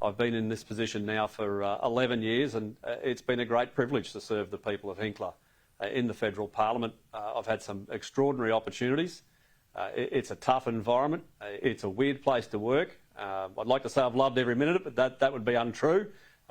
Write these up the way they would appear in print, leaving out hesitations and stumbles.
I've been in this position now for 11 years, and it's been a great privilege to serve the people of Hinkler in the federal parliament. I've had some extraordinary opportunities. It's a tough environment. It's a weird place to work. I'd like to say I've loved every minute of it, but that would be untrue.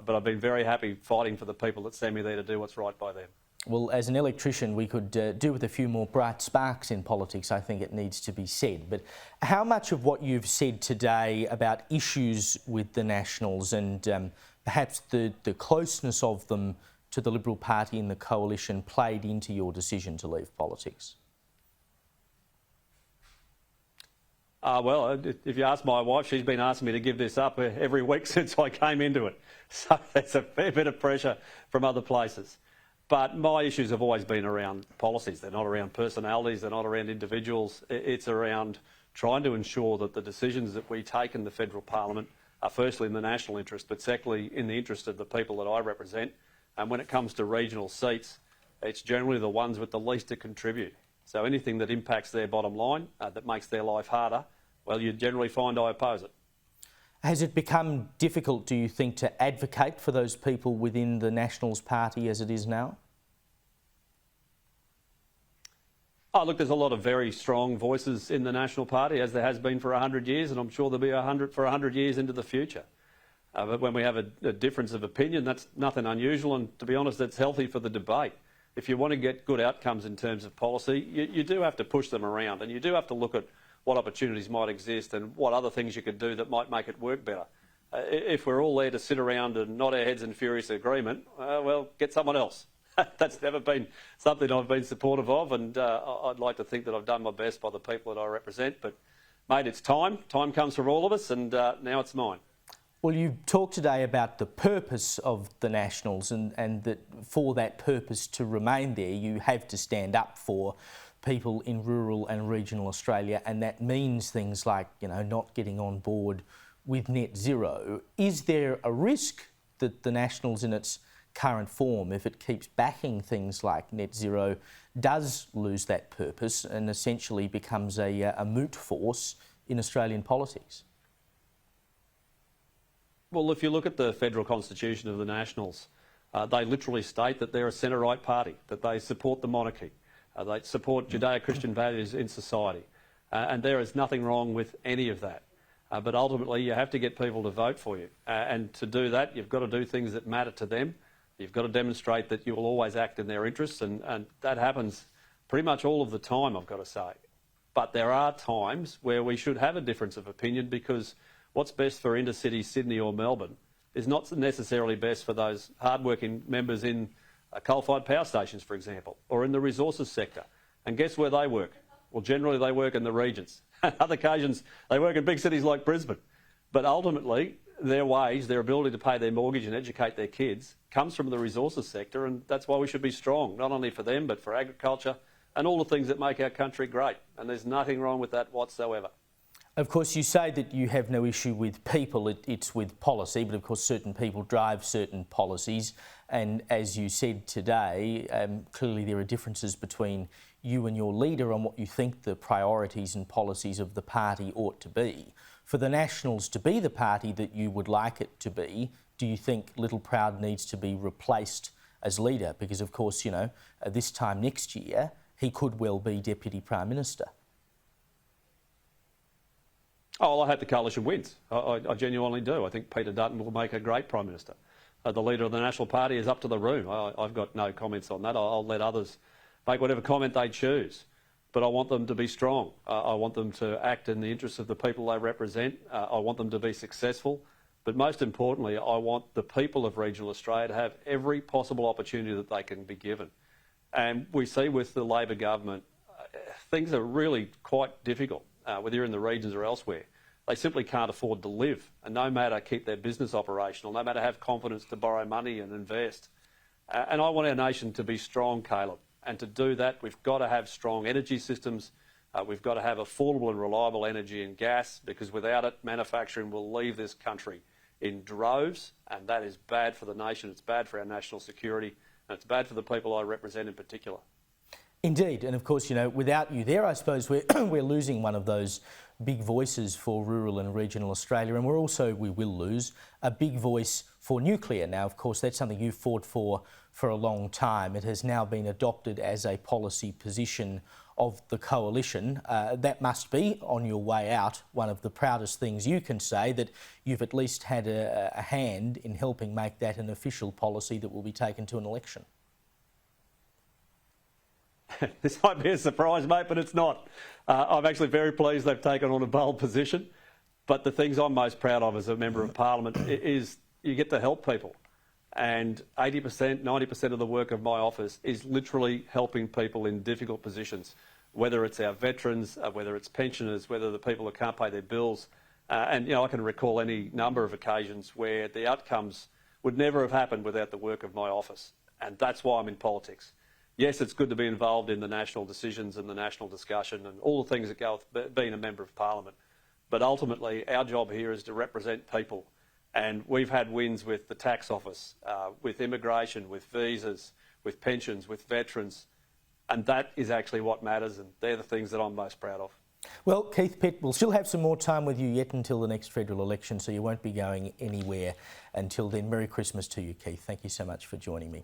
But I've been very happy fighting for the people that send me there to do what's right by them. Well, as an electrician, we could do with a few more bright sparks in politics, I think it needs to be said. But how much of what you've said today about issues with the Nationals and perhaps the closeness of them to the Liberal Party and the Coalition played into your decision to leave politics? Well, if you ask my wife, she's been asking me to give this up every week since I came into it. So there's a fair bit of pressure from other places. But my issues have always been around policies. They're not around personalities, they're not around individuals. It's around trying to ensure that the decisions that we take in the federal parliament are firstly in the national interest, but secondly in the interest of the people that I represent. And when it comes to regional seats, it's generally the ones with the least to contribute. So anything that impacts their bottom line, that makes their life harder, well, you generally find I oppose it. Has it become difficult, do you think, to advocate for those people within the Nationals Party as it is now? Oh, look, there's a lot of very strong voices in the National Party, as there has been for 100 years, and I'm sure there'll be 100 years into the future. But when we have a difference of opinion, that's nothing unusual, and to be honest, that's healthy for the debate. If you want to get good outcomes in terms of policy, you do have to push them around, and you do have to look at what opportunities might exist and what other things you could do that might make it work better. If we're all there to sit around and nod our heads in furious agreement, well, get someone else. That's never been something I've been supportive of, and I'd like to think that I've done my best by the people that I represent. But, mate, it's time. Time comes for all of us, and now it's mine. Well, you talked today about the purpose of the Nationals and that for that purpose to remain there, you have to stand up for people in rural and regional Australia, and that means things like, not getting on board with net zero. Is there a risk that the Nationals in its current form, if it keeps backing things like net zero, does lose that purpose and essentially becomes a moot force in Australian politics? Well, if you look at the federal constitution of the Nationals, they literally state that they're a centre-right party, that they support the monarchy, they support Judeo-Christian values in society, and there is nothing wrong with any of that. But ultimately, you have to get people to vote for you, and to do that, you've got to do things that matter to them. You've got to demonstrate that you will always act in their interests, and that happens pretty much all of the time, I've got to say. But there are times where we should have a difference of opinion, because what's best for intercity Sydney or Melbourne is not necessarily best for those hard-working members in coal-fired power stations, for example, or in the resources sector. And guess where they work? Well, generally they work in the regions. On other occasions, they work in big cities like Brisbane. But ultimately, their wage, their ability to pay their mortgage and educate their kids comes from the resources sector, and that's why we should be strong, not only for them, but for agriculture and all the things that make our country great. And there's nothing wrong with that whatsoever. Of course, you say that you have no issue with people, it's with policy, but of course certain people drive certain policies, and as you said today, clearly there are differences between you and your leader on what you think the priorities and policies of the party ought to be. For the Nationals to be the party that you would like it to be, do you think Little Proud needs to be replaced as leader? Because of course, this time next year, he could well be Deputy Prime Minister. Oh, well, I hope the coalition wins. I genuinely do. I think Peter Dutton will make a great Prime Minister. The leader of the National Party is up to the room. I've got no comments on that. I'll let others make whatever comment they choose. But I want them to be strong. I want them to act in the interests of the people they represent. I want them to be successful. But most importantly, I want the people of regional Australia to have every possible opportunity that they can be given. And we see with the Labor government, things are really quite difficult. Whether you're in the regions or elsewhere, they simply can't afford to live, and no matter keep their business operational, no matter have confidence to borrow money and invest. And I want our nation to be strong, Caleb, and to do that we've got to have strong energy systems, we've got to have affordable and reliable energy and gas, because without it, manufacturing will leave this country in droves, and that is bad for the nation, it's bad for our national security, and it's bad for the people I represent in particular. Indeed, and of course, without you there, I suppose we're losing one of those big voices for rural and regional Australia, and we will lose a big voice for nuclear. Now, of course, that's something you've fought for a long time. It has now been adopted as a policy position of the coalition. That must be, on your way out, one of the proudest things you can say, that you've at least had a hand in helping make that an official policy that will be taken to an election. This might be a surprise, mate, but it's not. I'm actually very pleased they've taken on a bold position. But the things I'm most proud of as a Member of Parliament is you get to help people. And 80%, 90% of the work of my office is literally helping people in difficult positions, whether it's our veterans, whether it's pensioners, whether the people that can't pay their bills. And, you know, I can recall any number of occasions where the outcomes would never have happened without the work of my office. And that's why I'm in politics. Yes, it's good to be involved in the national decisions and the national discussion and all the things that go with being a Member of Parliament. But ultimately, our job here is to represent people. And we've had wins with the tax office, with immigration, with visas, with pensions, with veterans. And that is actually what matters, and they're the things that I'm most proud of. Well, Keith Pitt, we'll still have some more time with you yet until the next federal election, so you won't be going anywhere until then. Merry Christmas to you, Keith. Thank you so much for joining me.